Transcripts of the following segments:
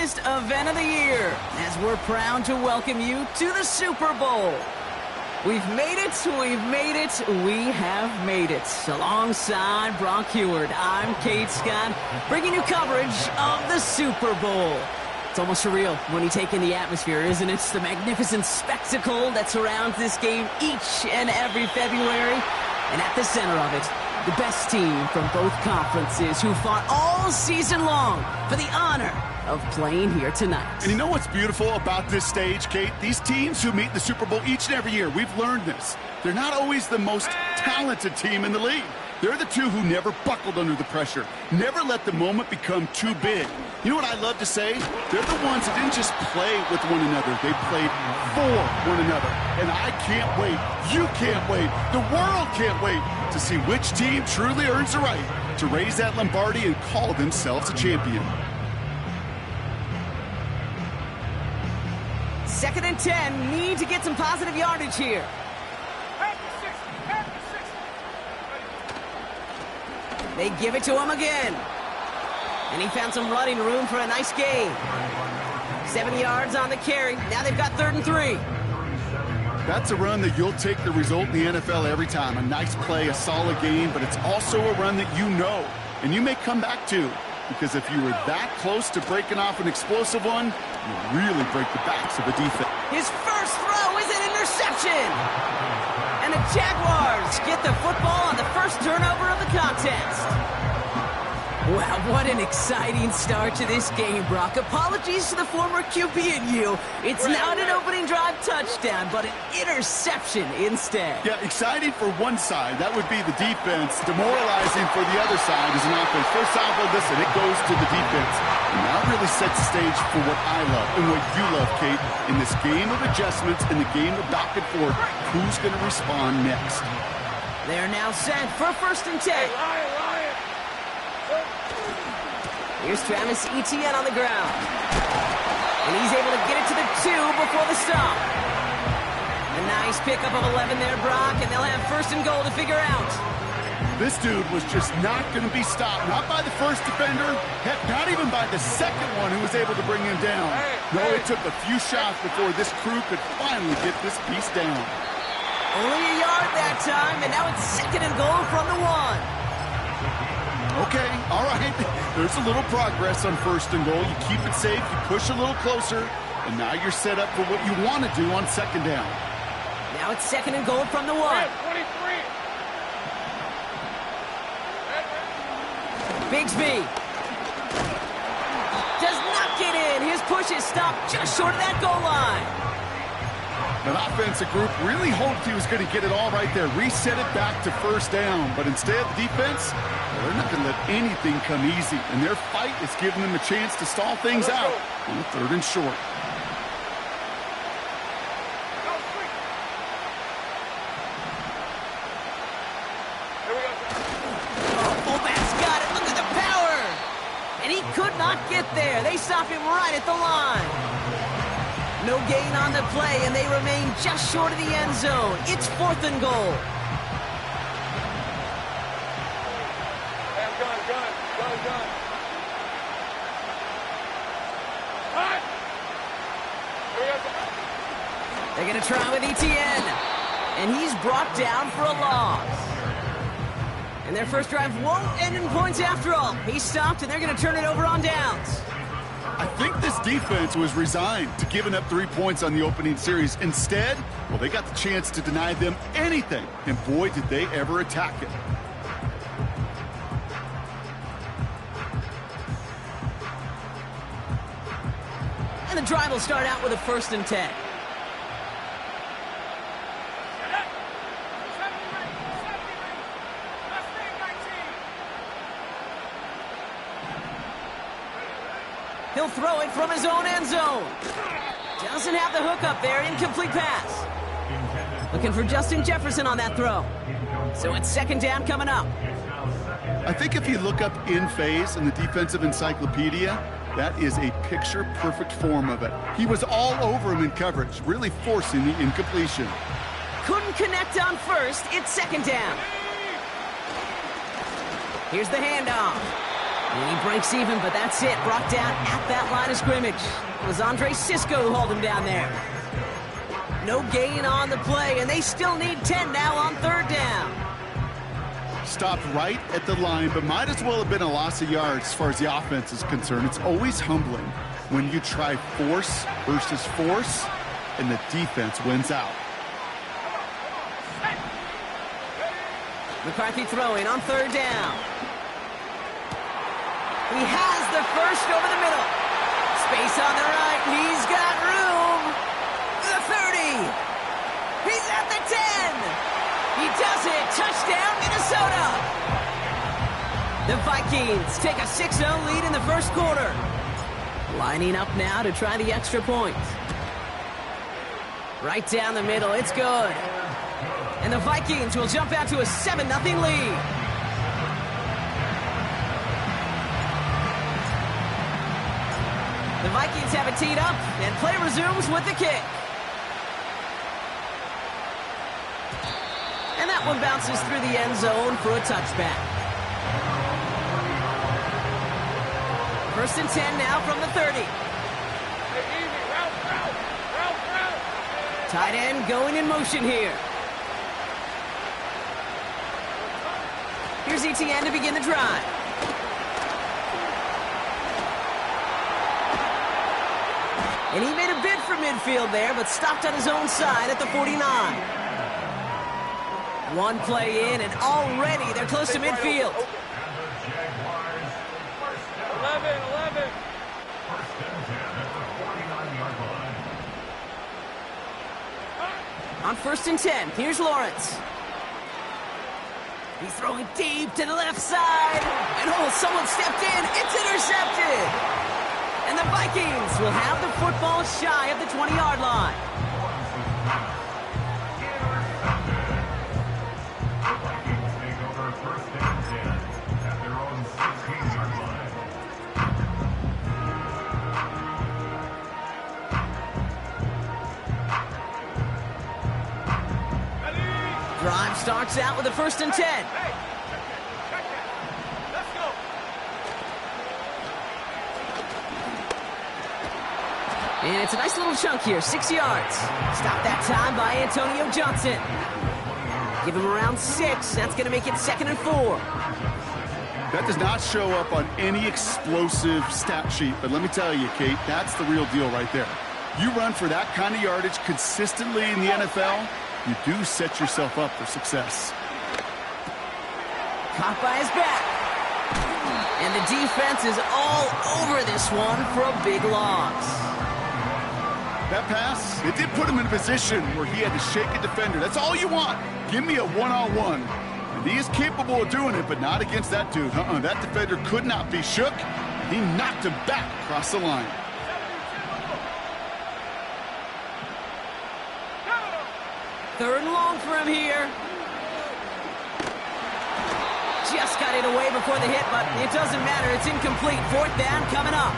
biggest event of the year, as we're proud to welcome you to the Super Bowl. We've made it, we have made it. Alongside Brock Heward, I'm Kate Scott, bringing you coverage of the Super Bowl. It's almost surreal when you take in the atmosphere, isn't it? It's the magnificent spectacle that surrounds this game each and every February. And at the center of it, the best team from both conferences who fought all season long for the honor of playing here tonight. And you know what's beautiful about this stage, Kate? These teams who meet in the Super Bowl each and every year, we've learned this. They're not always the most talented team in the league. They're the two who never buckled under the pressure, never let the moment become too big. You know what I love to say? They're the ones that didn't just play with one another. They played for one another. And I can't wait. You can't wait. The world can't wait to see which team truly earns the right to raise that Lombardi and call themselves a champion. 2nd and 10, need to get some positive yardage here. They give it to him again. And he found some running room for a nice gain. 7 yards on the carry. Now they've got 3rd and 3. That's a run that you'll take the result in the NFL every time. A nice play, a solid game, but it's also a run that you know and you may come back to. Because if you were that close to breaking off an explosive one, you really break the backs of the defense. His first throw is an interception. And the Jaguars get the football on the first turnover of the contest. Wow, what an exciting start to this game, Brock. Apologies to the former QB and you. It's not an opening drive touchdown, but an interception instead. Yeah, exciting for one side. That would be the defense. Demoralizing for the other side is an offense. First off, listen, it goes to the defense. And that really sets the stage for what I love and what you love, Kate. In this game of adjustments, in the game of back and forth, who's going to respond next? They're now set for 1st and 10. Here's Travis Etienne on the ground. And he's able to get it to the 2 before the stop. A nice pickup of 11 there, Brock, and they'll have 1st and goal to figure out. This dude was just not going to be stopped. Not by the first defender, heck, not even by the second one who was able to bring him down. No, it took a few shots before this crew could finally get this piece down. Only a yard that time, and now it's 2nd and goal from the 1. Okay, all right. There's a little progress on 1st and goal. You keep it safe, you push a little closer, and now you're set up for what you want to do on 2nd down. Now it's 2nd and goal from the 1. 23. Bigsby does not get in. His push is stopped just short of that goal line. An offensive group really hoped he was going to get it all right there, reset it back to 1st down. But instead, the defense, well, they're not going to let anything come easy. And their fight is giving them a chance to stall things out on the 3rd and short. Fullback's got it. Look at the power. And he could not get there. They stop him right at the line. No gain on the play, and they remain just short of the end zone. It's 4th and goal. They're going to try with Etienne, and he's brought down for a loss. And their first drive won't end in points after all. He's stopped, and they're going to turn it over on downs. I think this defense was resigned to giving up 3 points on the opening series. Instead, well, they got the chance to deny them anything. And boy, did they ever attack it. And the drive will start out with a 1st and 10. He'll throw it from his own end zone. Doesn't have the hook up there. Incomplete pass. Looking for Justin Jefferson on that throw. So it's 2nd down coming up. I think if you look up in phase in the defensive encyclopedia, that is a picture-perfect form of it. He was all over him in coverage, really forcing the incompletion. Couldn't connect on 1st. It's 2nd down. Here's the handoff. And he breaks even, but that's it. Brought down at that line of scrimmage. It was Andre Sisco who hauled him down there. No gain on the play, and they still need 10 now on third down. Stopped right at the line, but might as well have been a loss of yards as far as the offense is concerned. It's always humbling when you try force versus force, and the defense wins out. McCarthy throwing on third down. He has the first over the middle. Space on the right. He's got room. The 30. He's at the 10. He does it. Touchdown, Minnesota. The Vikings take a 6-0 lead in the first quarter. Lining up now to try the extra point. Right down the middle. It's good. And the Vikings will jump out to a 7-0 lead. The Vikings have it teed up, and play resumes with the kick. And that one bounces through the end zone for a touchback. First and 10 now from the 30. Tight end going in motion here. Here's ETN to begin the drive. And he made a bid for midfield there, but stopped on his own side at the 49. One play in, and already they're close to midfield. 11. On first and 10, here's Lawrence. He's throwing deep to the left side. And oh, someone stepped in. It's intercepted. And the Vikings will have the football shy of the 20-yard line. Drive starts out with a first and 10. Let's go. And it's a nice little chunk here, 6 yards. Stopped that time by Antonio Johnson. Give him around 6. That's going to make it 2nd and 4. That does not show up on any explosive stat sheet, but let me tell you, Kate, that's the real deal right there. You run for that kind of yardage consistently in the NFL, you do set yourself up for success. Caught by his back. And the defense is all over this one for a big loss. That pass, it did put him in a position where he had to shake a defender. That's all you want. Give me a one-on-one. And he is capable of doing it, but not against that dude. That defender could not be shook. He knocked him back across the line. Third and long for him here. Just got it away before the hit, but it doesn't matter. It's incomplete. Fourth down coming up.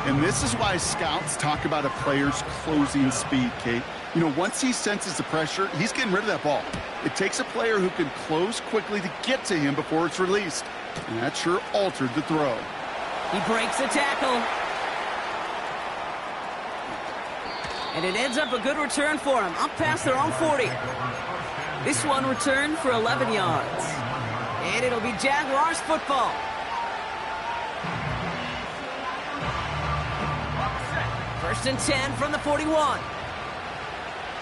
And this is why scouts talk about a player's closing speed, Kate. You know, once he senses the pressure, he's getting rid of that ball. It takes a player who can close quickly to get to him before it's released. And that sure altered the throw. He breaks the tackle. And it ends up a good return for him, up past their own 40. This one returned for 11 yards. And it'll be Jaguars football. First and 10 from the 41.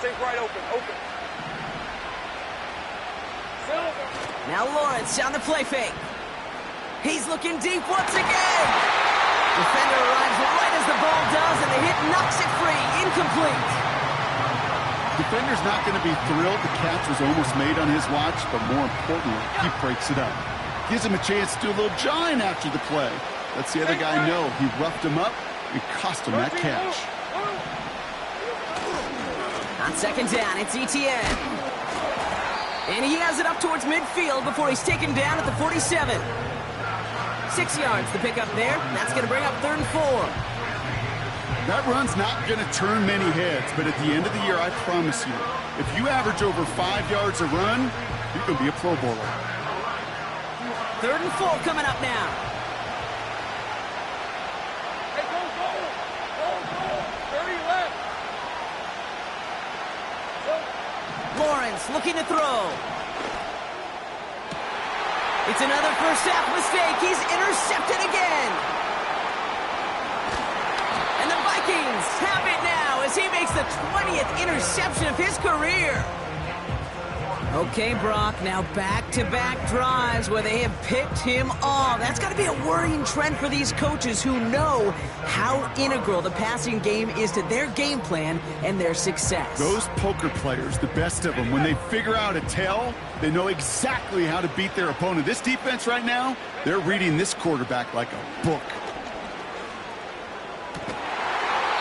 Take right open. Now Lawrence on the play fake. He's looking deep once again. Defender arrives right as the ball does, and the hit knocks it free. Incomplete. Defender's not going to be thrilled the catch was almost made on his watch, but more importantly, he breaks it up. Gives him a chance to do a little jawing after the play. Lets the other guy know he roughed him up and cost him that catch. On second down, it's ETN. And he has it up towards midfield before he's taken down at the 47. 6 yards to pick up there. That's going to bring up 3rd and 4. That run's not going to turn many heads, but at the end of the year, I promise you, if you average over 5 yards a run, you're going to be a Pro Bowler. 3rd and 4 coming up now. Lawrence looking to throw. It's another first half mistake. He's intercepted again. And the Vikings have it now as he makes the 20th interception of his career. Okay, Brock, now back-to-back drives where they have picked him off. That's got to be a worrying trend for these coaches who know how integral the passing game is to their game plan and their success. Those poker players, the best of them, when they figure out a tell, they know exactly how to beat their opponent. This defense right now, they're reading this quarterback like a book.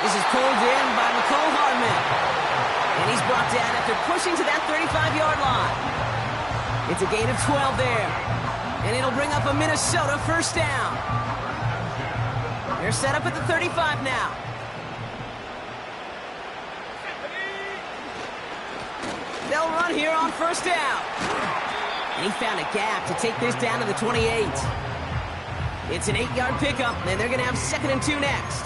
This is pulled in by McCole Hardman. And he's brought down after pushing to that 35-yard line. It's a gain of 12 there. And it'll bring up a Minnesota first down. They're set up at the 35 now. They'll run here on first down. And he found a gap to take this down to the 28. It's an 8-yard pickup, and they're going to have 2nd and 2 next.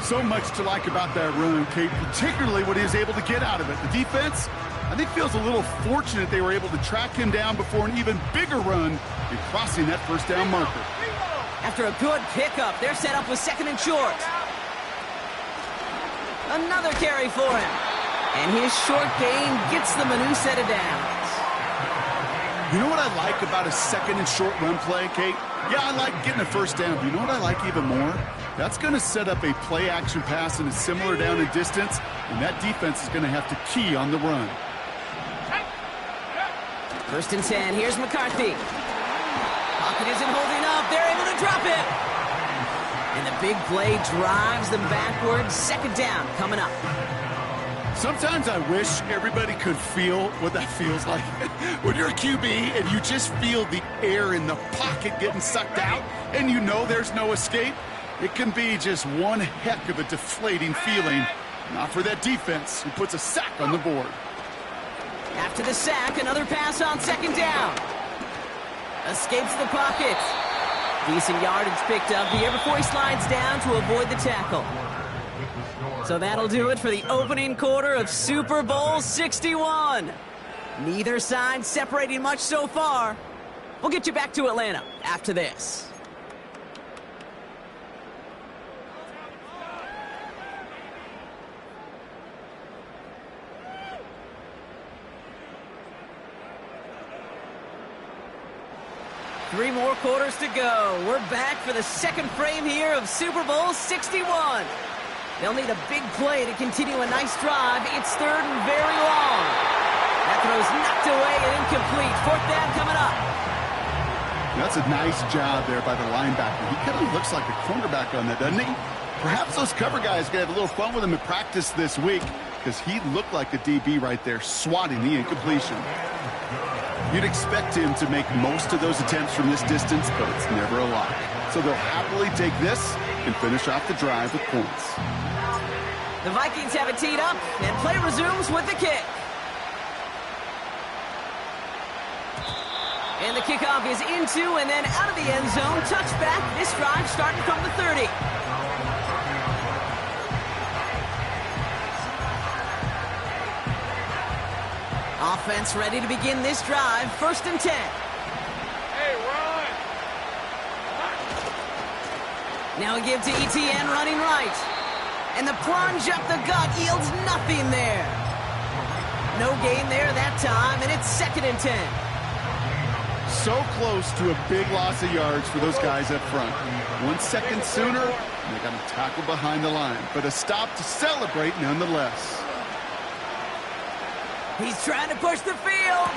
So much to like about that run, Kate, particularly what he was able to get out of it. The defense, I think, feels a little fortunate they were able to track him down before an even bigger run in crossing that first down marker. After a good pickup, they're set up with 2nd and short. Another carry for him. And his short gain gets them a new set of downs. You know what I like about a 2nd and short run play, Kate? Yeah, I like getting a first down. But you know what I like even more? That's going to set up a play-action pass in a similar down and distance, and that defense is going to have to key on the run. 1st and 10. Here's McCarthy. Pocket isn't holding up. They're able to drop it. And the big play drives them backwards. 2nd down coming up. Sometimes I wish everybody could feel what that feels like. When you're a QB and you just feel the air in the pocket getting sucked out and you know there's no escape, it can be just one heck of a deflating feeling. Not for that defense who puts a sack on the board. After the sack, another pass on 2nd down. Escapes the pocket. Decent yardage picked up here before he slides down to avoid the tackle. So that'll do it for the opening quarter of Super Bowl 61. Neither side separating much so far. We'll get you back to Atlanta after this. Three more quarters to go. We're back for the second frame here of Super Bowl 61. They'll need a big play to continue a nice drive. It's 3rd and very long. That throw's knocked away and incomplete. 4th down coming up. That's a nice job there by the linebacker. He kind of looks like a cornerback on that, doesn't he? Perhaps those cover guys can have a little fun with him in practice this week because he looked like a DB right there, swatting the incompletion. You'd expect him to make most of those attempts from this distance, but it's never a lot. So they'll happily take this and finish off the drive with points. The Vikings have it teed up, and play resumes with the kick. And the kickoff is into and then out of the end zone. Touchback. This drive starting from the 30. Offense ready to begin this drive. 1st and 10. Hey, run! Now a give to ETN running right. And the plunge up the gut yields nothing there. No gain there that time, and it's 2nd and 10. So close to a big loss of yards for those guys up front. 1 second sooner, and they got to tackle behind the line. But a stop to celebrate nonetheless. He's trying to push the field.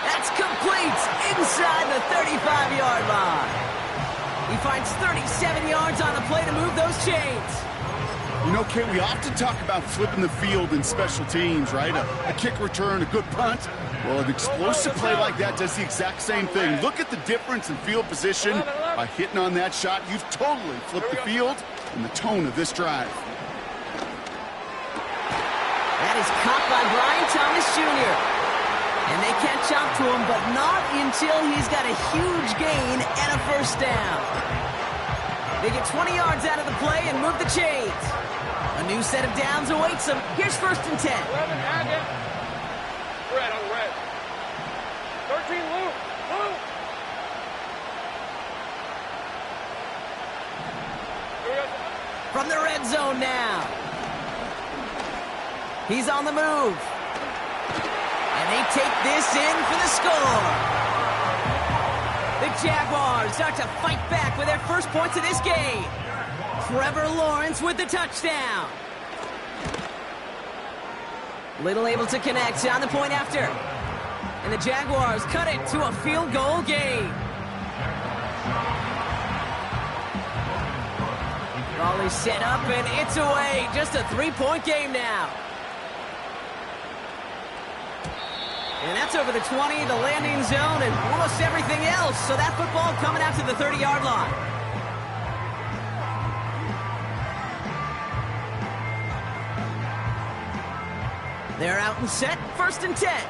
That's complete inside the 35-yard line. He finds 37 yards on the play to move those chains. You know, Kate, we often talk about flipping the field in special teams, right? A kick return, a good punt. Well, an explosive play like that does the exact same thing. Look at the difference in field position. By hitting on that shot, you've totally flipped the field and the tone of this drive. That is caught by Brian Thomas Jr. And they catch up to him, but not until he's got a huge gain and a first down. They get 20 yards out of the play and move the chains. A new set of downs awaits them. Here's 1st and 10. red, on red. 13, Luke. Luke. From the red zone now. He's on the move. And they take this in for the score. The Jaguars start to fight back with their first points of this game. Trevor Lawrence with the touchdown. Little able to connect on the point after. And the Jaguars cut it to a field goal game. Ball is set up and it's away. Just a 3-point game now. And that's over the 20, the landing zone, and almost everything else. So that football coming out to the 30-yard line. They're out and set, 1st and 10.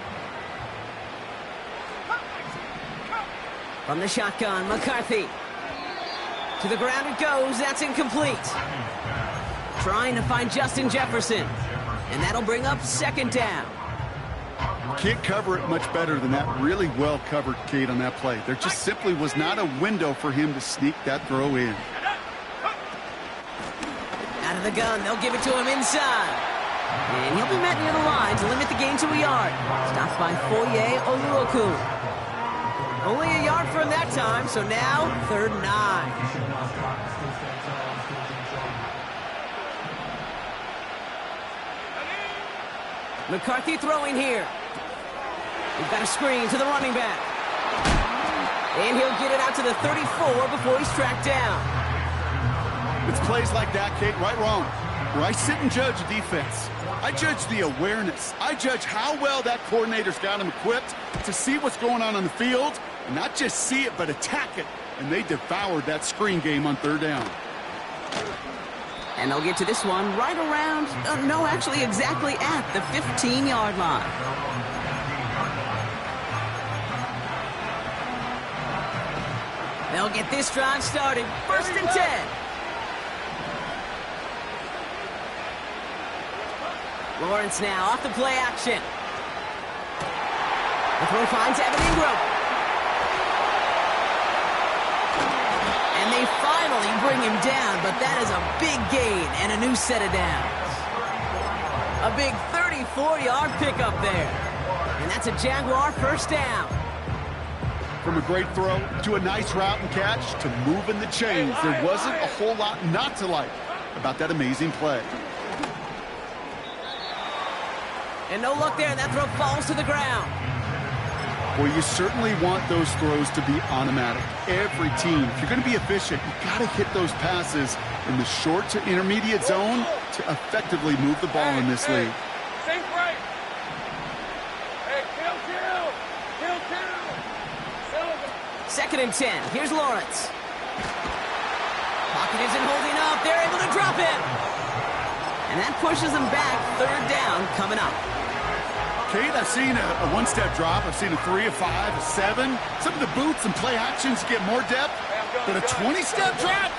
From the shotgun, McCarthy. To the ground it goes, that's incomplete. Trying to find Justin Jefferson. And that'll bring up 2nd down. Can't cover it much better than that. Really well covered, Kate, on that play. There just simply was not a window for him to sneak that throw in. Out of the gun, they'll give it to him inside. And he'll be met near the line to limit the gain to a yard. Stopped by Foye Oluokun. Only a yard from that time, so now 3rd and 9. McCarthy throwing here. He's got a screen to the running back. And he'll get it out to the 34 before he's tracked down. It's plays like that, Kate, right wrong. Where I sit and judge defense. I judge the awareness. I judge how well that coordinator's got him equipped to see what's going on the field, and not just see it, but attack it. And they devoured that screen game on 3rd down. And they'll get to this one right around, no, actually exactly at the 15-yard line. They'll get this drive started, 1st and 10. Lawrence now off the play action. The throw finds Evan Ingram. And they finally bring him down, but that is a big gain and a new set of downs. A big 34-yard pickup there. And that's a Jaguar 1st down. From a great throw to a nice route and catch to moving the chains, there wasn't a whole lot not to like about that amazing play. And no luck there, and that throw falls to the ground. Well, you certainly want those throws to be automatic. Every team, if you're going to be efficient, you've got to hit those passes in the short to intermediate zone to effectively move the ball in this league. Safe right. Hey, kill. 2nd and 10. Here's Lawrence. Pocket isn't holding up. They're able to drop it. And that pushes them back. 3rd down coming up. Kate, I've seen a one-step drop. I've seen a 3, a 5, a 7. Some of the boots and play actions get more depth. But a 20-step drop?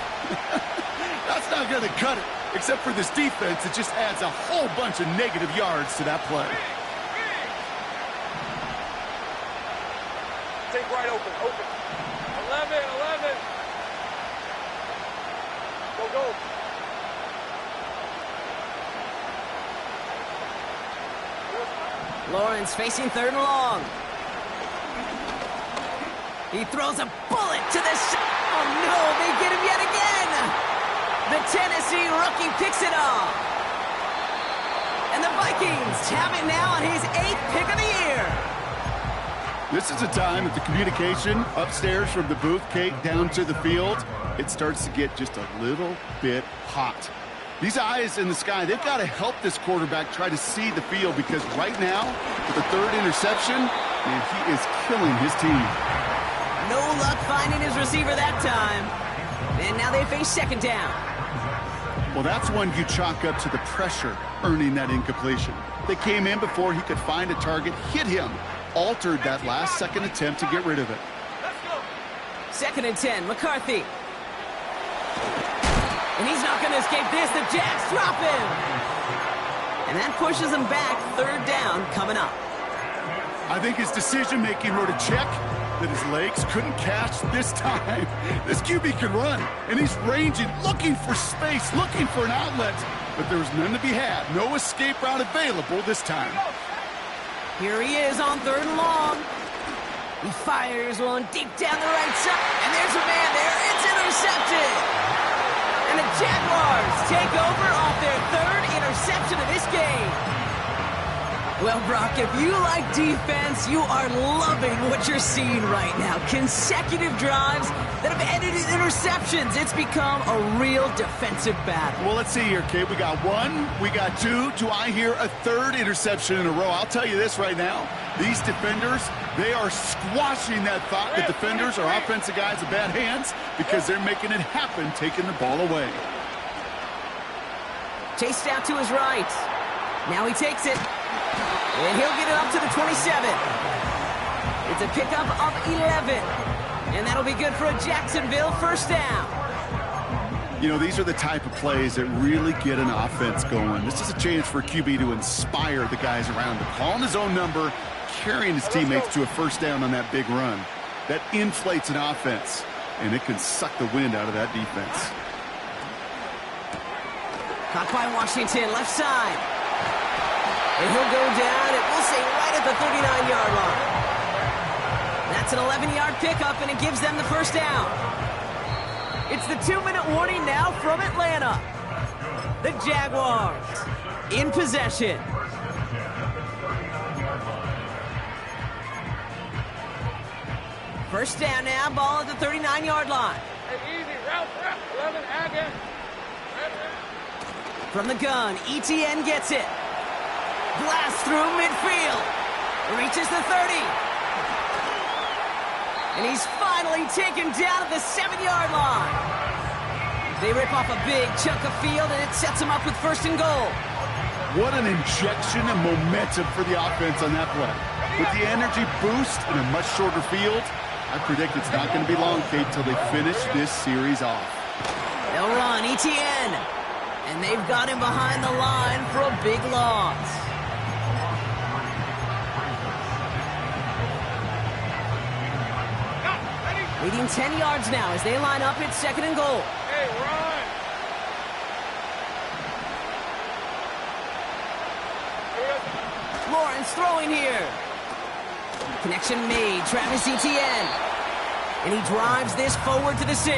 That's not going to cut it. Except for this defense, it just adds a whole bunch of negative yards to that play. Take right open. 11. Go. Lawrence facing 3rd and long. He throws a bullet to the oh no, they get him yet again. The Tennessee rookie picks it off. And the Vikings have it now on his 8th pick of the year. This is a time that the communication upstairs from the booth, Kate, down to the field, it starts to get just a little bit hot. These eyes in the sky, they've got to help this quarterback try to see the field, because right now, with the 3rd interception, man, he is killing his team. No luck finding his receiver that time. And now they face 2nd down. Well, that's one you chalk up to the pressure earning that incompletion. They came in before he could find a target, hit him, altered that last-second attempt to get rid of it. 2nd and 10, McCarthy. And he's not going to escape this. The Jags drop him. And that pushes him back. 3rd down coming up. I think his decision-making wrote a check that his legs couldn't catch this time. This QB can run, and he's ranging, looking for space, looking for an outlet. But there was none to be had. No escape route available this time. Here he is on 3rd and long. He fires one deep down the right side. And there's a man there. It's intercepted. And the Jaguars take over off their 3rd interception of this game. Well, Brock, if you like defense, you are loving what you're seeing right now. Consecutive drives that have ended in interceptions. It's become a real defensive battle. Well, let's see here, Kate. We got 1, we got 2. Do I hear a 3rd interception in a row? I'll tell you this right now. These defenders, they are squashing that thought that defenders or offensive guys have bad hands because they're making it happen, taking the ball away. Chased out to his right. Now he takes it. And he'll get it up to the 27. It's a pickup of 11. And that'll be good for a Jacksonville 1st down. You know, these are the type of plays that really get an offense going. This is a chance for a QB to inspire the guys around him. Calling his own number, carrying his teammates to a 1st down on that big run. That inflates an offense, and it can suck the wind out of that defense. Caught by Washington, left side. And he'll go down, and we'll say right at the 39-yard line. That's an 11-yard pickup, and it gives them the 1st down. It's the 2-minute warning now from Atlanta. The Jaguars in possession. First down now, ball at the 39-yard line. Hey, easy, route, 11, again. From the gun, ETN gets it. Blast through midfield. Reaches the 30. And he's finally taken down at the 7-yard line. They rip off a big chunk of field, and it sets him up with 1st and goal. What an injection of momentum for the offense on that play. With the energy boost in a much shorter field, I predict it's not going to be long, Kate, till they finish this series off. They'll run ETN. And they've got him behind the line for a big loss. Leading 10 yards now as they line up at 2nd and goal. Hey, run! Lawrence throwing here. Connection made. Travis Etienne. And he drives this forward to the 6.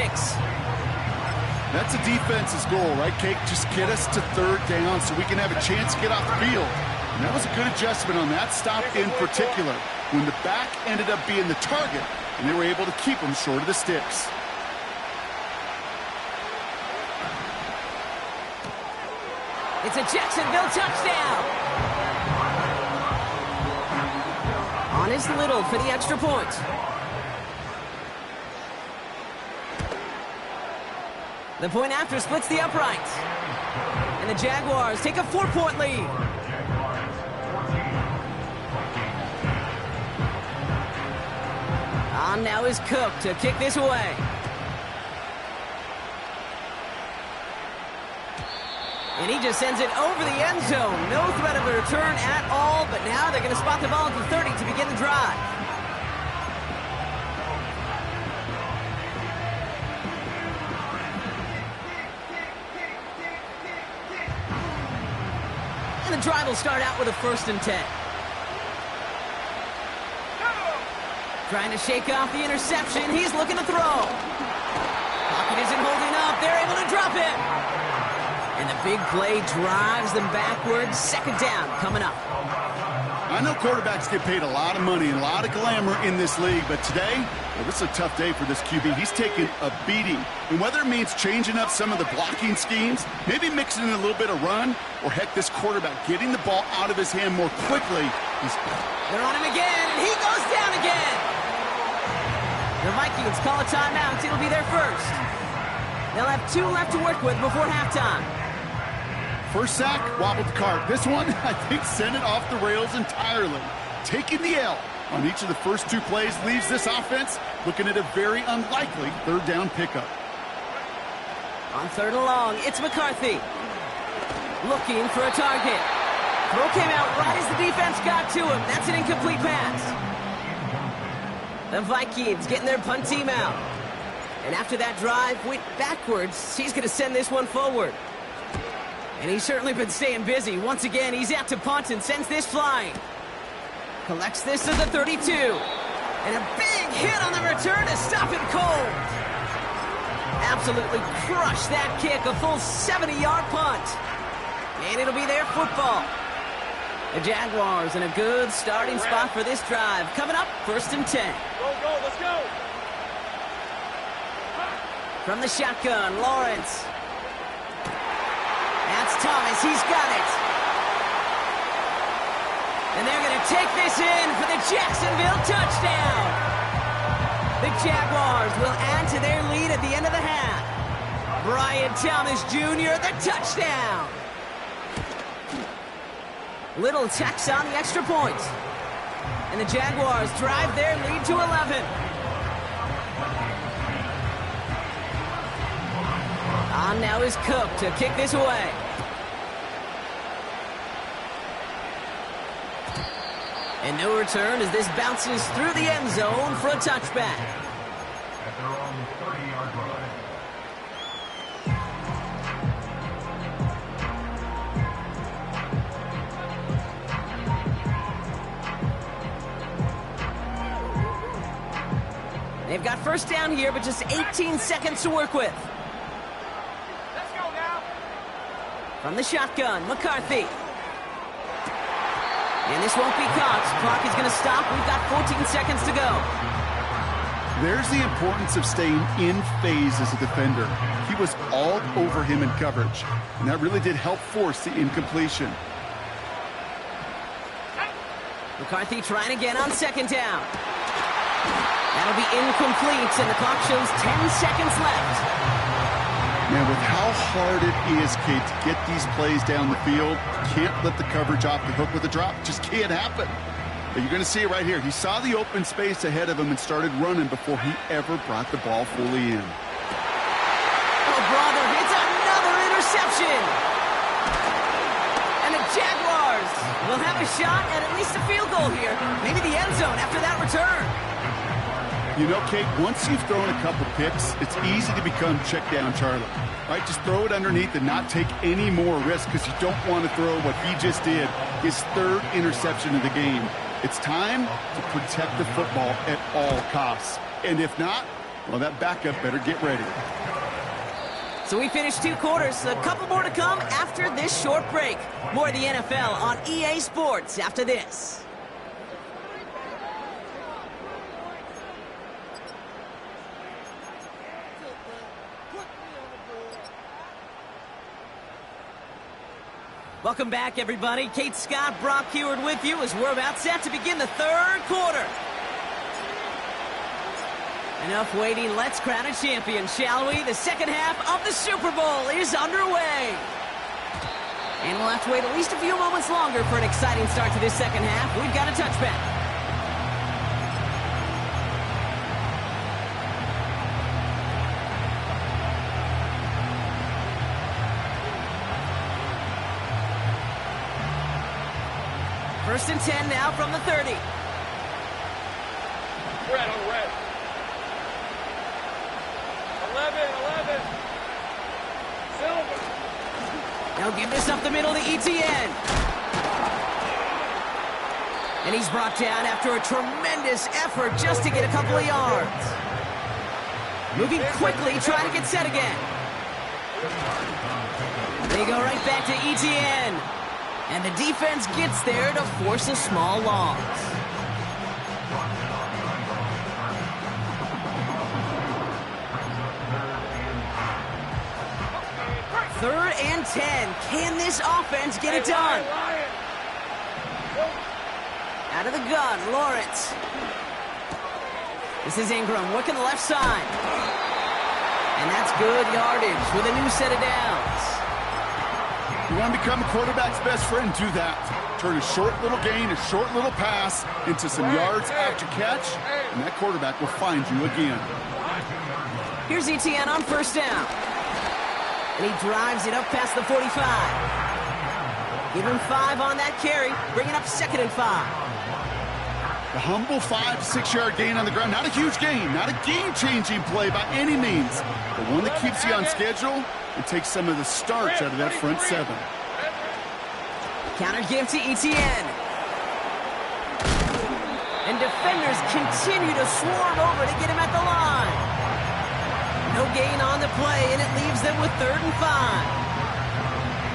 That's a defense's goal, right, Kate? Just get us to 3rd down so we can have a chance to get off the field. And that was a good adjustment on that stop in particular, when the back ended up being the target, and they were able to keep him short of the sticks. It's a Jacksonville touchdown. Honest Little for the extra point. The point after splits the uprights. And the Jaguars take a 4-point lead. On now is Cook to kick this away. And he just sends it over the end zone. No threat of a return at all, but now they're going to spot the ball at the 30 to begin the drive. And the drive will start out with a 1st and 10. Trying to shake off the interception. He's looking to throw. Pocket isn't holding up. They're able to drop it. And the big play drives them backwards. 2nd down coming up. I know quarterbacks get paid a lot of money and a lot of glamour in this league, but today, well, this is a tough day for this QB. He's taking a beating. And whether it means changing up some of the blocking schemes, maybe mixing in a little bit of run, or heck, this quarterback getting the ball out of his hand more quickly. They're on him again, and he goes down again. The Vikings call a timeout. It'll be their 1st. They'll have 2 left to work with before halftime. First sack, wobbled the cart. This one, I think, sent it off the rails entirely. Taking the L on each of the first 2 plays leaves this offense looking at a very unlikely 3rd down pickup. On 3rd and long, it's McCarthy. Looking for a target. Throw came out right as the defense got to him. That's an incomplete pass. The Vikings getting their punt team out. And after that drive went backwards, he's going to send this one forward. And he's certainly been staying busy. Once again, he's out to punt and sends this flying. Collects this at the 32. And a big hit on the return to stop it cold. Absolutely crushed that kick, a full 70-yard punt. And it'll be their football. The Jaguars in a good starting spot for this drive. Coming up, 1st and 10. Go, let's go. From the shotgun, Lawrence. That's Thomas, he's got it. And they're going to take this in for the Jacksonville touchdown. The Jaguars will add to their lead at the end of the half. Brian Thomas Jr., the touchdown. Little tacks on the extra point. And the Jaguars drive their lead to 11. On now is Cook to kick this away. And no return as this bounces through the end zone for a touchback. At their own 30-yard line. They've got first down here, but just 18 seconds to work with. Let's go now. From the shotgun, McCarthy. And this won't be caught. Clock is going to stop. We've got 14 seconds to go. There's the importance of staying in phase as a defender. He was all over him in coverage, and that really did help force the incompletion. McCarthy trying again on 2nd down. That'll be incomplete, and the clock shows 10 seconds left. Man, with how hard it is, Kate, to get these plays down the field, can't let the coverage off the hook with a drop. Just can't happen. But you're going to see it right here. He saw the open space ahead of him and started running before he ever brought the ball fully in. Oh, brother, it's another interception. And the Jaguars will have a shot at least a field goal here. Maybe the end zone after that return. You know, Kate, once you've thrown a couple picks, it's easy to become check down Charlie. Right? Just throw it underneath and not take any more risk because you don't want to throw what he just did, his 3rd interception of the game. It's time to protect the football at all costs. And if not, well, that backup better get ready. So we finished 2 quarters. A couple more to come after this short break. More of the NFL on EA Sports after this. Welcome back, everybody. Kate Scott, Brock Heward with you as we're about set to begin the 3rd quarter. Enough waiting. Let's crown a champion, shall we? The second half of the Super Bowl is underway. And we'll have to wait at least a few moments longer for an exciting start to this second half. We've got a touchback. First and 10 now from the 30. Red on red. 11. Silver. Now give this up the middle to ETN. And he's brought down after a tremendous effort just to get a couple of yards. Moving quickly, trying to get set again. They go right back to ETN. And the defense gets there to force a small loss. Third and 10. Can this offense get it done? Out of the gun, Lawrence. This is Ingram working the left side. And that's good yardage with a new set of downs. You want to become a quarterback's best friend? Do that. Turn a short little gain, a short little pass into some yards after catch, and that quarterback will find you again. Here's ETN on first down. And he drives it up past the 45. Give him 5 on that carry, bringing up 2nd and 5. The humble 5 to 6 yard gain on the ground. Not a huge gain, not a game-changing play by any means, but one that keeps you on schedule and takes some of the starch out of that front 7. Counter give to Etienne. And defenders continue to swarm over to get him at the line. No gain on the play, and it leaves them with 3rd and 5.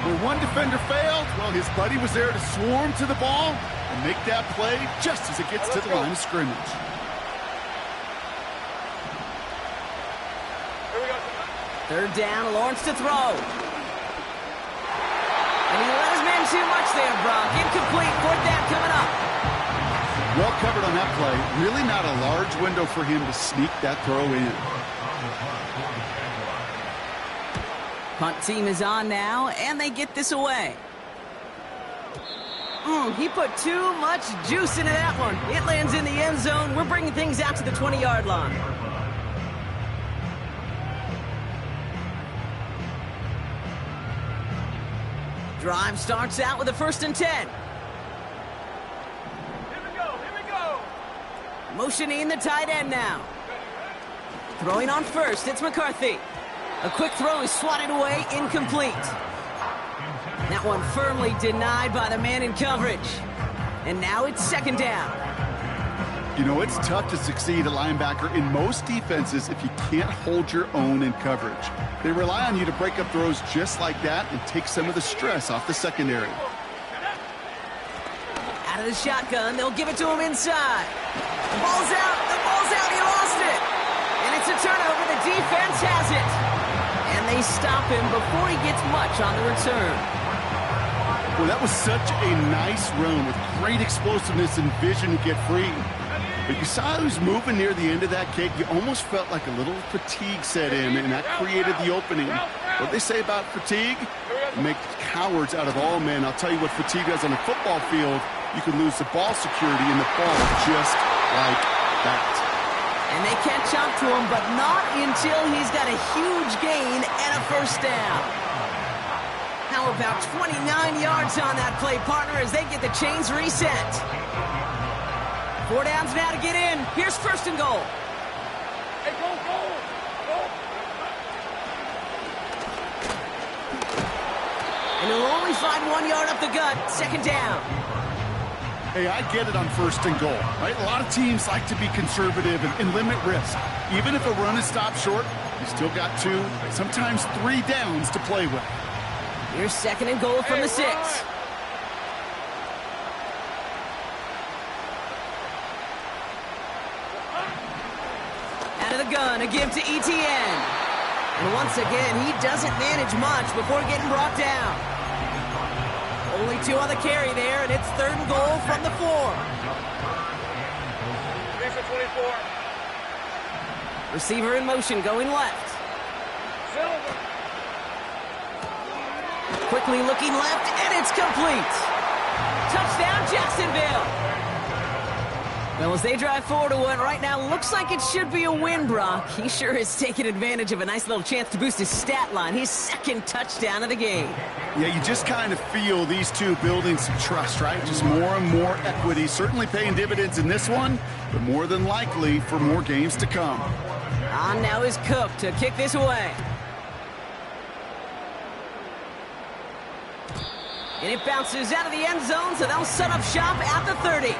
Where one defender failed, well, his buddy was there to swarm to the ball and make that play just as it gets to the line of scrimmage. Here we go. 3rd down, Lawrence to throw. And he let his man too much there, Brock. Incomplete, 4th down coming up. Well covered on that play. Really not a large window for him to sneak that throw in. Punt team is on now, and they get this away. He put too much juice into that one. It lands in the end zone. We're bringing things out to the 20-yard line. Drive starts out with a 1st and 10. Here we go. Here we go. Motioning the tight end now. Throwing on 1st, it's McCarthy. A quick throw is swatted away, incomplete. That one firmly denied by the man in coverage. And now it's 2nd down. You know, it's tough to succeed at linebacker in most defenses if you can't hold your own in coverage. They rely on you to break up throws just like that and take some of the stress off the secondary. Out of the shotgun, they'll give it to him inside. The ball's out, he lost it. And it's a turnover, the defense has it. And they stop him before he gets much on the return. Well, that was such a nice run with great explosiveness and vision to get free. But you saw he was moving near the end of that kick. You almost felt like a little fatigue set in, and that created the opening. What they say about fatigue? Make cowards out of all men. I'll tell you what fatigue does on a football field. You can lose the ball security in the ball just like that. And they catch up to him, but not until he's got a huge gain and a 1st down. How about 29 yards on that play, partner, as they get the chains reset. 4 downs now to get in. Here's 1st and goal. Hey, go, go, go. And he'll only find 1 yard up the gut. 2nd down. Hey, I get it on 1st and goal, right? A lot of teams like to be conservative and limit risk. Even if a run is stopped short, you still got 2, sometimes 3 downs to play with. Here's 2nd and goal from the 6. Out of the gun, a give to Etienne. And once again, he doesn't manage much before getting brought down. Only 2 on the carry there, and it's 3rd and goal from the 4. Lisa 24. Receiver in motion, going left. Silver. Quickly looking left, and it's complete. Touchdown, Jacksonville. Well, as they drive forward to what right now looks like it should be a win, Brock. He sure is taking advantage of a nice little chance to boost his stat line. His 2nd touchdown of the game. Yeah, you just kind of feel these two building some trust, right? Just more and more equity. Certainly paying dividends in this one, but more than likely for more games to come. On now is Cook to kick this away. And it bounces out of the end zone, so they'll set up shop at the 30.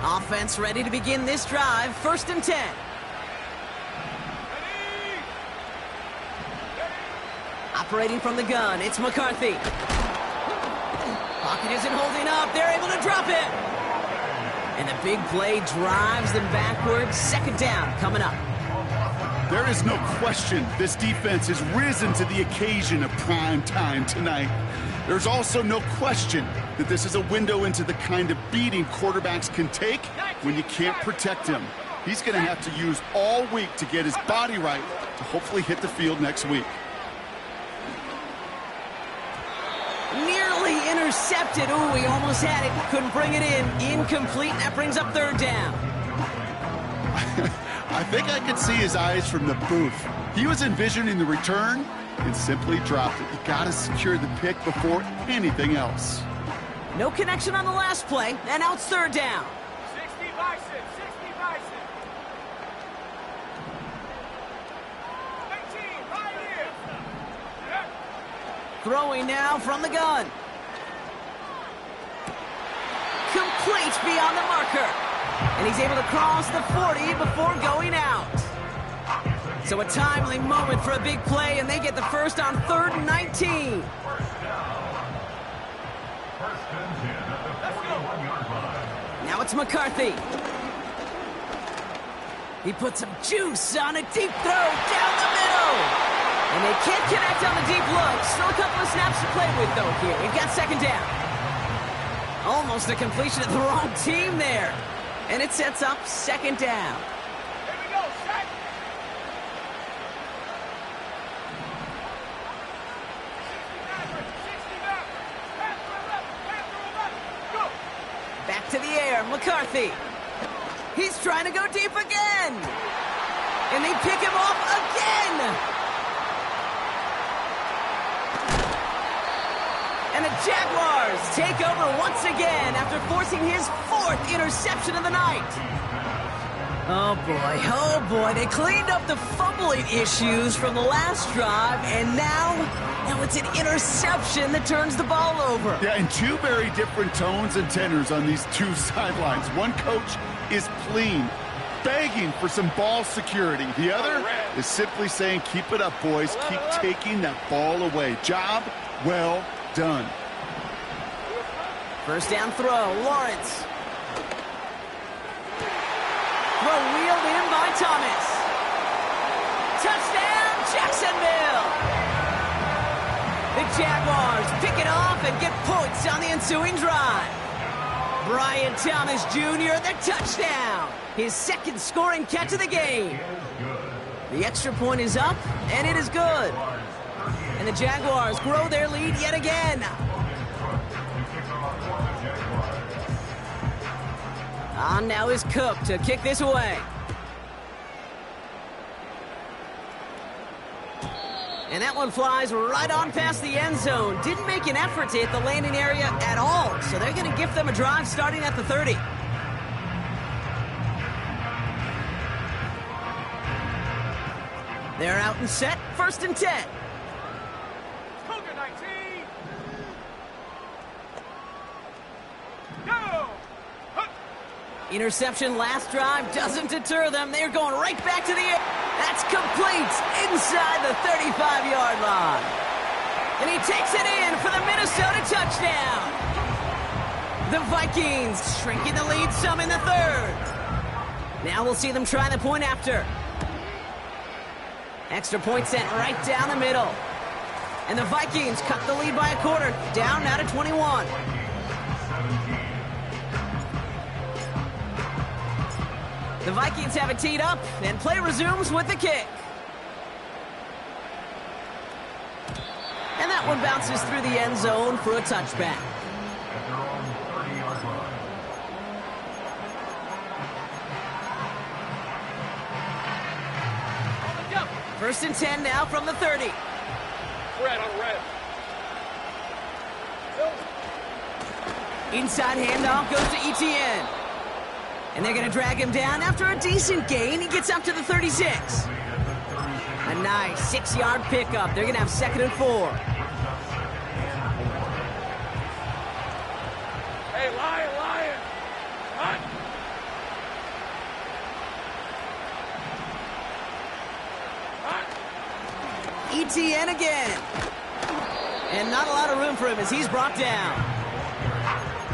Offense ready to begin this drive. 1st and 10. Operating from the gun, it's McCarthy. Pocket isn't holding up. They're able to drop it. And the big play drives them backwards. 2nd down coming up. There is no question this defense has risen to the occasion of prime time tonight. There's also no question that this is a window into the kind of beating quarterbacks can take when you can't protect him. He's going to have to use all week to get his body right to hopefully hit the field next week. Intercepted. Ooh, he almost had it. Couldn't bring it in. Incomplete. That brings up third down. I think I could see his eyes from the booth. He was envisioning the return and simply dropped it. You got to secure the pick before anything else. No connection on the last play, and now it's third down. 60 bison, 60 bison. 19, right here. Throwing now from the gun. Complete beyond the marker. And he's able to cross the 40 before going out. So a timely moment for a big play, and they get the first on 3rd and 19. Now it's McCarthy. He puts some juice on a deep throw down the middle. And they can't connect on the deep look. Still a couple of snaps to play with, though, here. We've got second down. Almost a completion of the wrong team there. And it sets up second down. Here we go, set. 69. Pass to the left. Go. Back to the air, McCarthy. He's trying to go deep again. And they pick him off again. And the Jaguars take over once again after forcing his 4th interception of the night. Oh boy, they cleaned up the fumbling issues from the last drive, and now it's an interception that turns the ball over. Yeah, and two very different tones and tenors on these two sidelines. One coach is pleading, begging for some ball security. The other is simply saying, keep it up, boys. Keep taking that ball away. Job well done. First down throw, Lawrence. Throw wheeled in by Thomas. Touchdown, Jacksonville! The Jaguars pick it off and get points on the ensuing drive. Brian Thomas Jr., the touchdown. His 2nd scoring catch of the game. The extra point is up, and it is good. And the Jaguars grow their lead yet again. On now is Cook to kick this away. And that one flies right on past the end zone. Didn't make an effort to hit the landing area at all. So they're going to gift them a drive starting at the 30. They're out and set. 1st and 10. Cougar 19. Go. Interception last drive doesn't deter them. They're going right back to the air. That's complete inside the 35-yard line. And he takes it in for the Minnesota touchdown. The Vikings shrinking the lead some in the 3rd. Now we'll see them try the point after. Extra point sent right down the middle. And the Vikings cut the lead by a quarter. Down now to 21. The Vikings have it teed up, and play resumes with the kick. And that one bounces through the end zone for a touchback. First and 10 now from the 30. Red on red. Inside handoff goes to Etienne. And they're going to drag him down after a decent gain. He gets up to the 36. A nice 6-yard pickup. They're going to have 2nd and 4. Hey, Lion. Hot. Etienne again. And not a lot of room for him as he's brought down.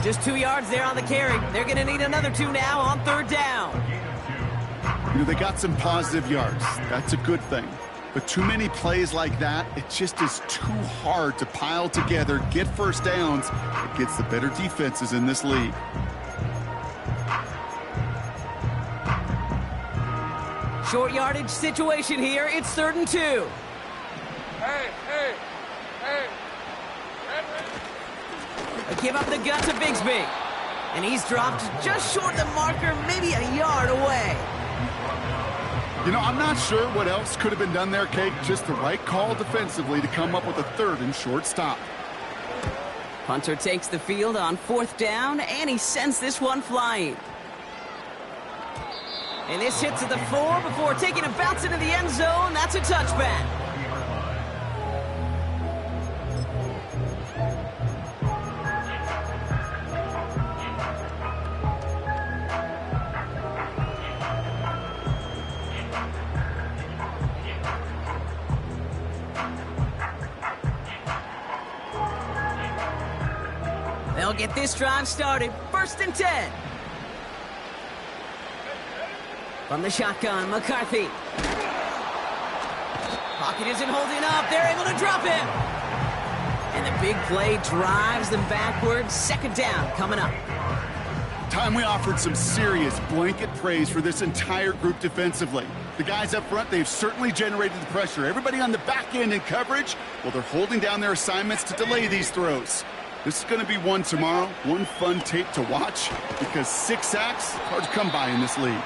Just 2 yards there on the carry. They're going to need another 2 now on 3rd down. You know, they got some positive yards. That's a good thing. But too many plays like that, it just is too hard to pile together, get first downs against the better defenses in this league. Short yardage situation here. It's 3rd and 2. Hey. Red. give up the gut to Bigsby. And he's dropped just short of the marker, maybe a yard away. You know, I'm not sure what else could have been done there, Kate. Just the right call defensively to come up with a 3rd and short stop. Punter takes the field on 4th down, and he sends this one flying. And this hits at the 4 before taking a bounce into the end zone. That's a touchback. They'll get this drive started. 1st and 10. From the shotgun, McCarthy. Pocket isn't holding up. They're able to drop him. And the big play drives them backwards. 2nd down coming up. Time we offered some serious blanket praise for this entire group defensively. The guys up front, they've certainly generated the pressure. Everybody on the back end in coverage, well, they're holding down their assignments to delay these throws. This is going to be one tomorrow, one fun tape to watch, because 6 sacks, hard to come by in this league.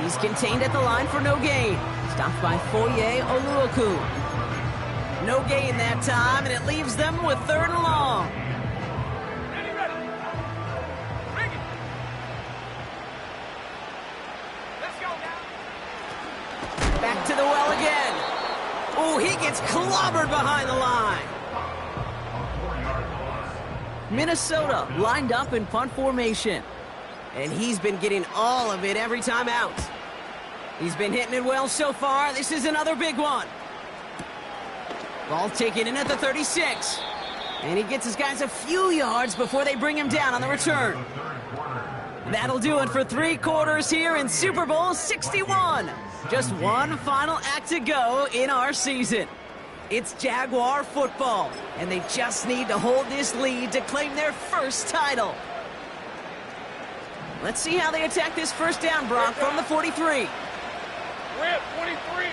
He's contained at the line for no gain. Stopped by Foye Oluokun. No gain that time, and it leaves them with 3rd and long. Back to the well again. Oh, he gets clobbered behind the line. Minnesota lined up in punt formation. And he's been getting all of it every time out. He's been hitting it well so far. This is another big one. Ball taken in at the 36. And he gets his guys a few yards before they bring him down on the return. That'll do it for 3 quarters here in Super Bowl 61. Just one final act to go in our season. It's Jaguar football, and they just need to hold this lead to claim their first title. Let's see how they attack this 1st down, Brock, from the 43. We're at 23.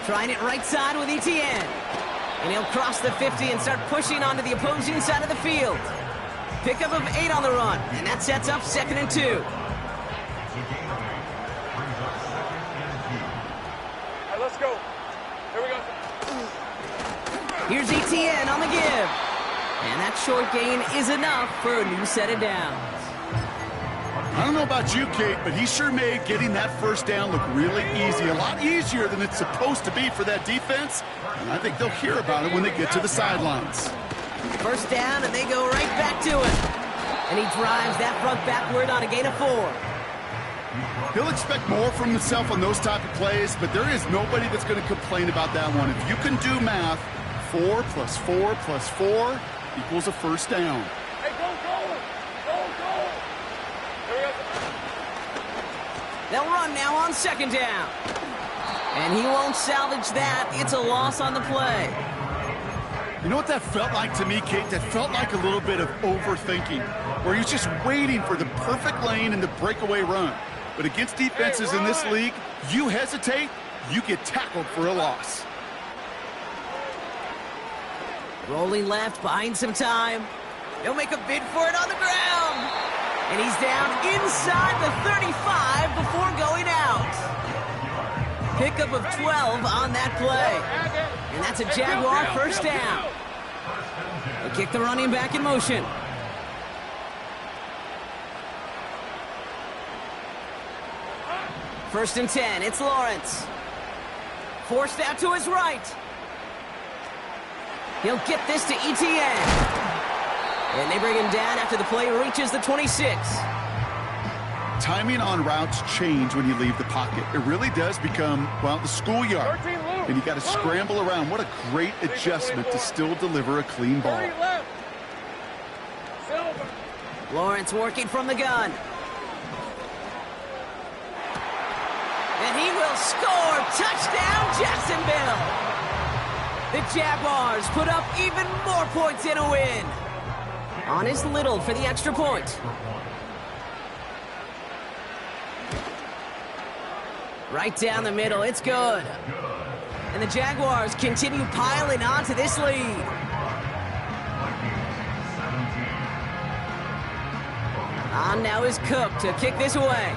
Trying it right side with Etienne. And he'll cross the 50 and start pushing onto the opposing side of the field. Pickup of 8 on the run, and that sets up 2nd and 2. All right, let's go. Here we go. Here's Etienne on the give. And that short gain is enough for a new set of downs. I don't know about you, Kate, but he sure made getting that 1st down look really easy. A lot easier than it's supposed to be for that defense. And I think they'll hear about it when they get to the sidelines. 1st down, and they go right back to it. And he drives that front backward on a gain of 4. He'll expect more from himself on those type of plays, but there is nobody that's going to complain about that one. If you can do math, 4 plus 4 plus 4 equals a 1st down. Hey, go, go. Go, go. Here we go. They'll run now on 2nd down. And he won't salvage that. It's a loss on the play. You know what that felt like to me, Kate? That felt like a little bit of overthinking, where he's just waiting for the perfect lane and the breakaway run. But against defenses in this league, you hesitate, you get tackled for a loss. Rolling left, buying some time. He'll make a bid for it on the ground. And he's down inside the 35 before going out. Pickup of 12 on that play. And that's a Jaguar 1st down. They kick the running back in motion. First and 10, it's Lawrence. Forced out to his right. He'll get this to Etienne. And they bring him down after the play reaches the 26. Timing on routes change when you leave the pocket. It really does become, well, the schoolyard. And you got to scramble around. What a great adjustment to still deliver a clean ball. Lawrence working from the gun. And he will score. Touchdown, Jacksonville. The Jaguars put up even more points in a win. On is Little for the extra point. Right down the middle, it's good. And the Jaguars continue piling on to this lead. On now is Cook to kick this away.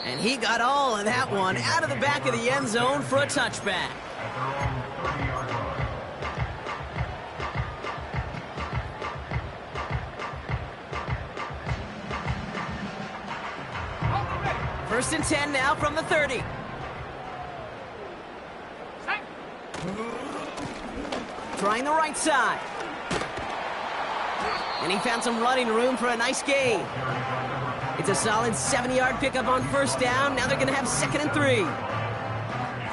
And he got all of that one out of the back of the end zone for a touchback. First and 10 now from the 30. Trying the right side. And he found some running room for a nice gain. It's a solid 70-yard pickup on first down. Now they're going to have 2nd and 3.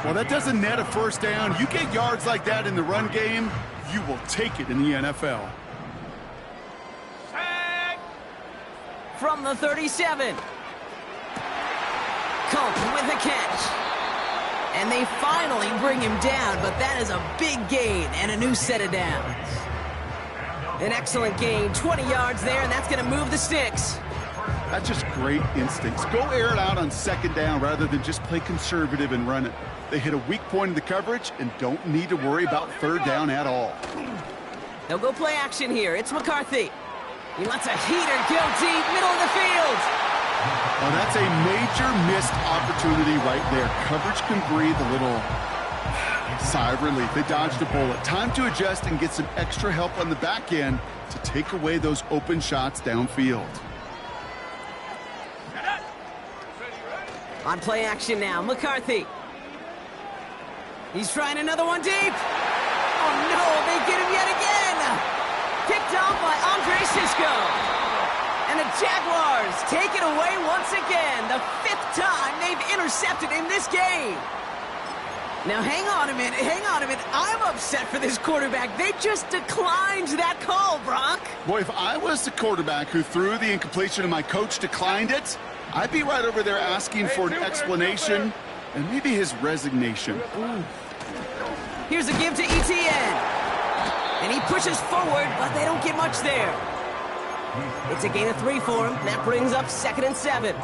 Well, that doesn't net a first down. You get yards like that in the run game, you will take it in the NFL. From the 37. Cook with the catch. And they finally bring him down, but that is a big gain and a new set of downs. An excellent gain, 20 yards there, and that's going to move the sticks. That's just great instincts. Go air it out on 2nd down rather than just play conservative and run it. They hit a weak point in the coverage and don't need to worry about 3rd down at all. They'll go play action here. It's McCarthy. He lets a heater go deep, middle of the field. Well, that's a major missed opportunity right there. Coverage can breathe a little sigh of relief. They dodged a bullet. Time to adjust and get some extra help on the back end to take away those open shots downfield. On play action now, McCarthy. He's trying another one deep. Oh no, they get him yet again. Picked off by Andre Sisco. And the Jaguars take it away once again. The 5th time they've intercepted in this game. Now hang on a minute. I'm upset for this quarterback. They just declined that call, Brock. Boy, if I was the quarterback who threw the incompletion and my coach declined it, I'd be right over there asking for an explanation and maybe his resignation. Here's a give to ETN. And he pushes forward, but they don't get much there. It's a gain of 3 for him. That brings up 2nd and 7.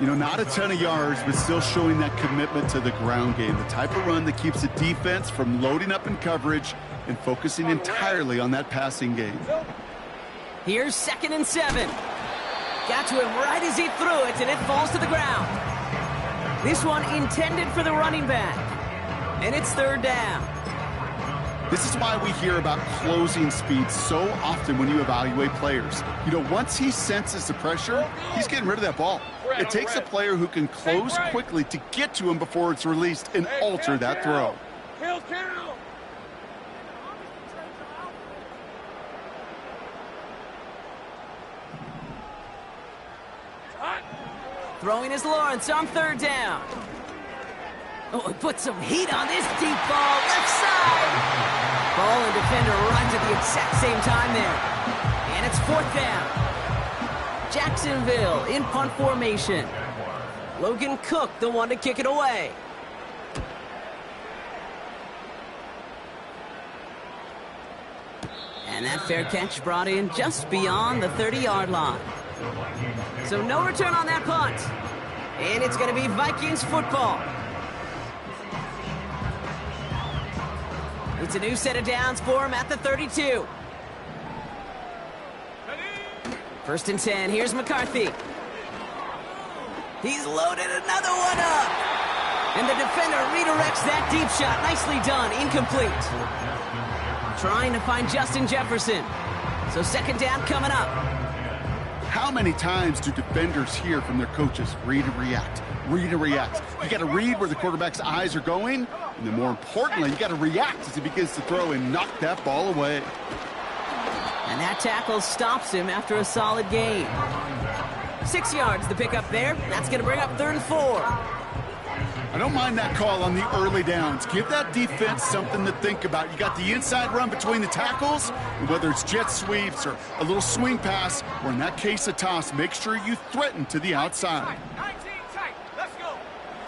You know, not a ton of yards, but still showing that commitment to the ground game. The type of run that keeps the defense from loading up in coverage and focusing entirely on that passing game. Here's 2nd and 7. Got to him right as he threw it, and it falls to the ground. This one intended for the running back. And it's 3rd down. This is why we hear about closing speed so often when you evaluate players. You know, once he senses the pressure, he's getting rid of that ball. It takes a player who can close quickly to get to him before it's released and alter that throw. Throwing is Lawrence on 3rd down. Oh, he put some heat on this deep ball, left side. Ball and defender runs at the exact same time there. And it's 4th down. Jacksonville in punt formation. Logan Cook, the one to kick it away. And that fair catch brought in just beyond the 30-yard line. So no return on that punt. And it's going to be Vikings football. It's a new set of downs for him at the 32. 1st and 10. Here's McCarthy. He's loaded another one up. And the defender redirects that deep shot. Nicely done. Incomplete. Trying to find Justin Jefferson. So 2nd down coming up. How many times do defenders hear from their coaches, read and react, read and react? You got to read where the quarterback's eyes are going, and then more importantly, you got to react as he begins to throw and knock that ball away. And that tackle stops him after a solid gain. 6 yards the pickup there. That's going to bring up 3rd and 4. I don't mind that call on the early downs. Give that defense something to think about. You got the inside run between the tackles, and whether it's jet sweeps or a little swing pass, or in that case a toss, make sure you threaten to the outside.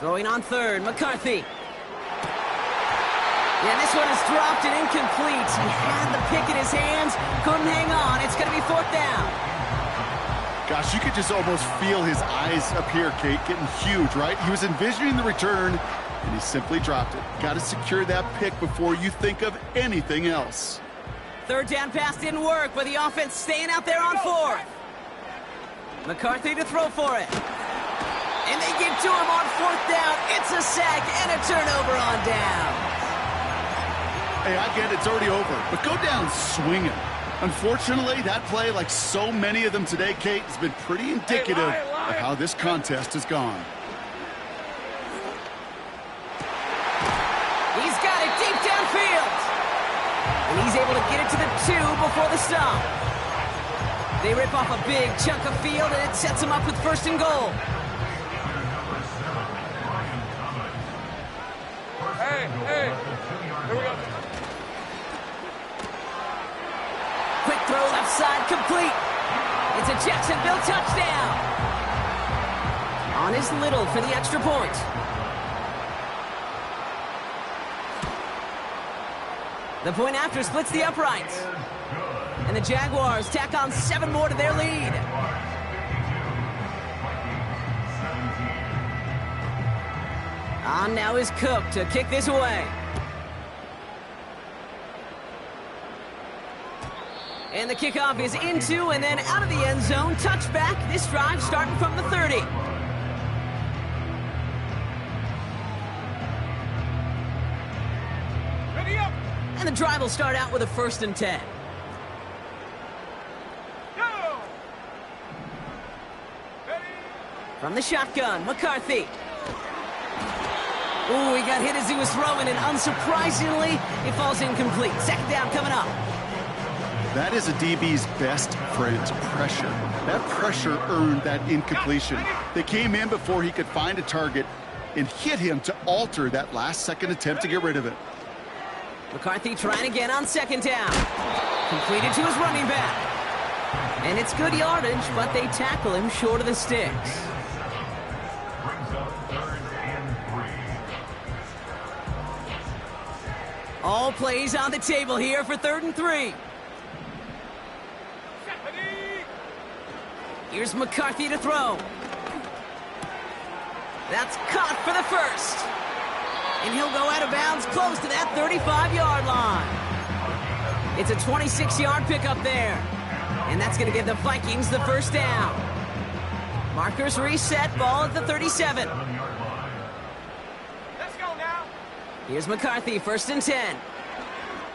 Throwing on 3rd, McCarthy. Yeah, this one is dropped and incomplete. He had the pick in his hands, couldn't hang on. It's going to be 4th down. Gosh, you could just almost feel his eyes up here, Kate, getting huge, right? He was envisioning the return, and he simply dropped it. Got to secure that pick before you think of anything else. Third down pass didn't work, but the offense staying out there on fourth. McCarthy to throw for it. And they give to him on fourth down. It's a sack and a turnover on down. Hey, I get it's already over, but go down swinging. Unfortunately, that play, like so many of them today, Kate, has been pretty indicative of how this contest has gone. He's got it deep downfield. And he's able to get it to the 2 before the stop. They rip off a big chunk of field, and it sets them up with first and goal. Hey, here we go. Quick throw left side, complete. It's a Jacksonville touchdown. On his Little for the extra point. The point after splits the uprights. And the Jaguars tack on 7 more to their lead. On now is Cook to kick this away. And the kickoff is into and then out of the end zone. Touchback. This drive starting from the 30. And the drive will start out with a 1st and 10. From the shotgun, McCarthy. Ooh, he got hit as he was throwing, and unsurprisingly, it falls incomplete. Second down coming up. That is a DB's best friend, pressure. That pressure earned that incompletion. They came in before he could find a target and hit him to alter that last-second attempt to get rid of it. McCarthy trying again on second down. Completed to his running back. And it's good yardage, but they tackle him short of the sticks. All plays on the table here for 3rd and 3. Here's McCarthy to throw. That's caught for the 1st. And he'll go out of bounds close to that 35-yard line. It's a 26-yard pickup there. And that's going to give the Vikings the 1st down. Markers reset, ball at the 37. Let's go now. Here's McCarthy, 1st and 10.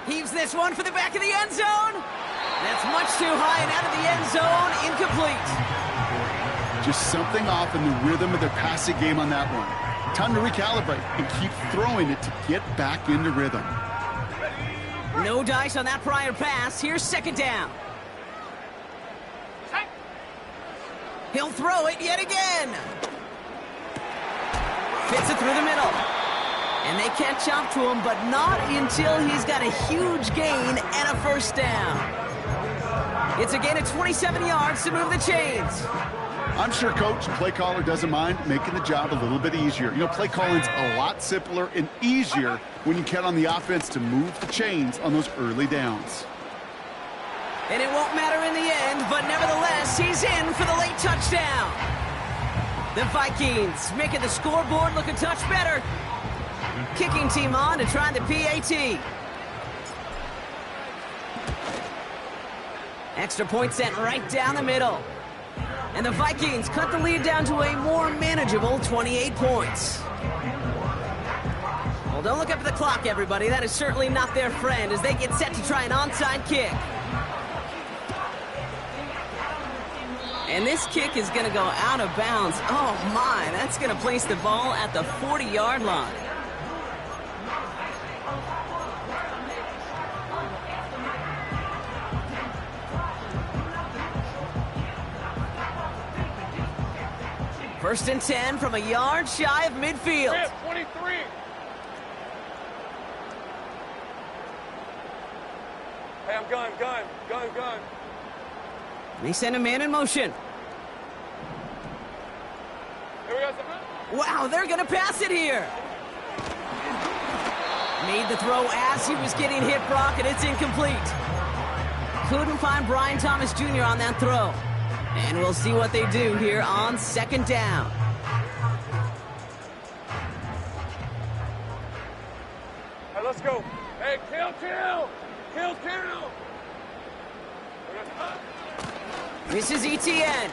Heaves this one for the back of the end zone. That's much too high and out of the end zone, incomplete. Just something off in the rhythm of their passing game on that one. Time to recalibrate and keep throwing it to get back into rhythm. No dice on that prior pass. Here's 2nd down. He'll throw it yet again. Fits it through the middle. And they catch up to him, but not until he's got a huge gain and a 1st down. It's a gain of 27 yards to move the chains. I'm sure coach and play caller doesn't mind making the job a little bit easier. You know, play calling's a lot simpler and easier when you count on the offense to move the chains on those early downs. And it won't matter in the end, but nevertheless, he's in for the late touchdown. The Vikings making the scoreboard look a touch better. Kicking team on to try the PAT. Extra point sent right down the middle. And the Vikings cut the lead down to a more manageable 28 points. Well, don't look up at the clock, everybody. That is certainly not their friend as they get set to try an onside kick. And this kick is going to go out of bounds. Oh, my. That's going to place the ball at the 40-yard line. First and 10 from a yard shy of midfield. 23. Hey, I'm gun. They send a man in motion. Here we go, something. Wow, they're going to pass it here. Made the throw as he was getting hit, Brock, and it's incomplete. Couldn't find Brian Thomas Jr. on that throw. And we'll see what they do here on 2nd down. let's go. Hey, kill. This is ETN.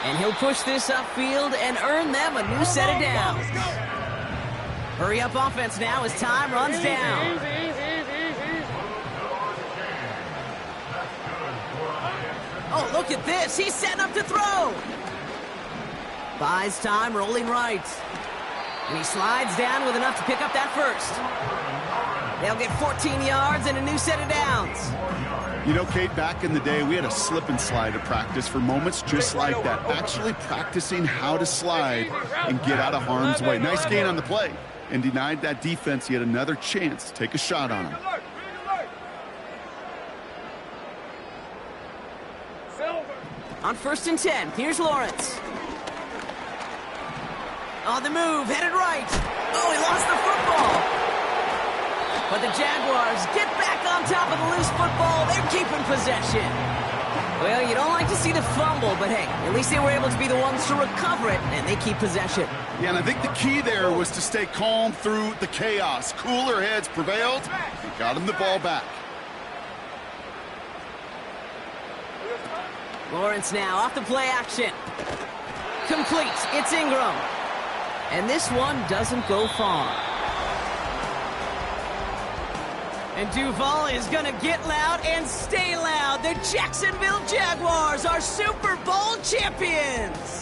And he'll push this upfield and earn them a new set of downs. Hurry up offense now as time runs down. Easy. Oh, look at this. He's setting up to throw. Buys time, rolling right. And he slides down with enough to pick up that first. They'll get 14 yards and a new set of downs. You know, Kate, back in the day, we had a slip and slide at practice for moments just like that. Actually practicing how to slide and get out of harm's way. Nice gain on the play. And denied that defense yet another chance to take a shot on him. On 1st and 10, here's Lawrence. On the move, headed right. Oh, he lost the football. But the Jaguars get back on top of the loose football. They're keeping possession. Well, you don't like to see the fumble, but hey, at least they were able to be the ones to recover it, and they keep possession. Yeah, and I think the key there was to stay calm through the chaos. Cooler heads prevailed and got him the ball back. Lawrence now off the play action. Complete. It's Ingram. And this one doesn't go far. And Duval is going to get loud and stay loud. The Jacksonville Jaguars are Super Bowl champions.